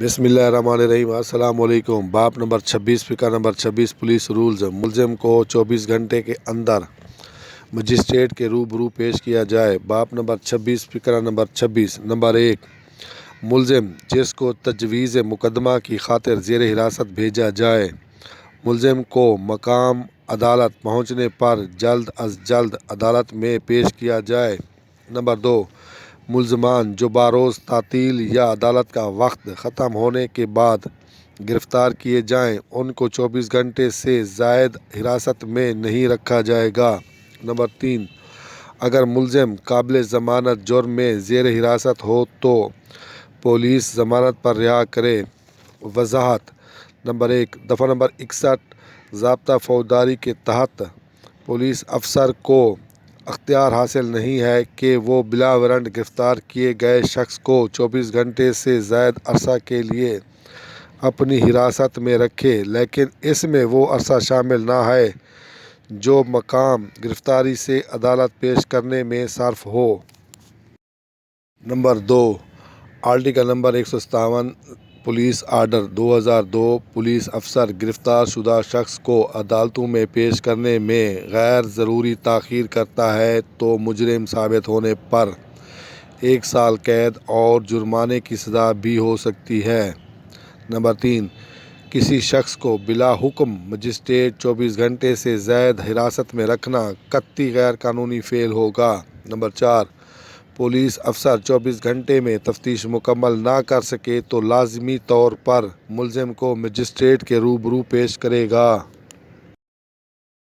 بسم اللہ الرحمن الرحیم۔ السلام علیکم۔ باب نمبر 26 فقہ نمبر 26 پولیس رولز۔ ملزم کو 24 گھنٹے کے اندر مجسٹریٹ کے روبرو پیش کیا جائے۔ باب نمبر 26 فقہ نمبر 26 نمبر 1، ملزم جس کو تجویز مقدمہ کی خاطر زیر حراست بھیجا جائے، ملزم کو مقام عدالت پہنچنے پر جلد از جلد عدالت میں پیش کیا جائے۔ نمبر 2، ملزمان جو بروز تعطیل یا عدالت کا وقت ختم ہونے کے بعد گرفتار کیے جائیں، ان کو 24 گھنٹے سے زائد حراست میں نہیں رکھا جائے گا۔ نمبر 3، اگر ملزم قابل ضمانت جرم میں زیر حراست ہو تو پولیس ضمانت پر رہا کرے۔ وضاحت: نمبر 1، دفعہ نمبر 61 ضابطہ فوجداری کے تحت پولیس افسر کو اختیار حاصل نہیں ہے کہ وہ بلا وارنٹ گرفتار کیے گئے شخص کو 24 گھنٹے سے زائد عرصہ کے لیے اپنی حراست میں رکھے، لیکن اس میں وہ عرصہ شامل نہ ہے جو مقام گرفتاری سے عدالت پیش کرنے میں صارف ہو۔ نمبر 2، article number 157 police order 2002 police افسر گرفتار شدہ شخص کو عدالتوں میں پیش کرنے میں غیر ضروری تاخیر کرتا ہے تو مجرم ثابت ہونے پر 1 سال قید اور جرمانے کی سزا بھی ہو سکتی ہے۔ نمبر 3، کسی شخص کو بلا حکم مجسٹریٹ 24 گھنٹے سے زائد حراست میں رکھنا قطعی غیر قانونی فعل ہوگا۔ نمبر 4، پولیس افسر 24 گھنٹے میں تفتیش مکمل نہ کر سکے تو لازمی طور پر ملزم کو مجسٹریٹ کے روبرو پیش کرے گا۔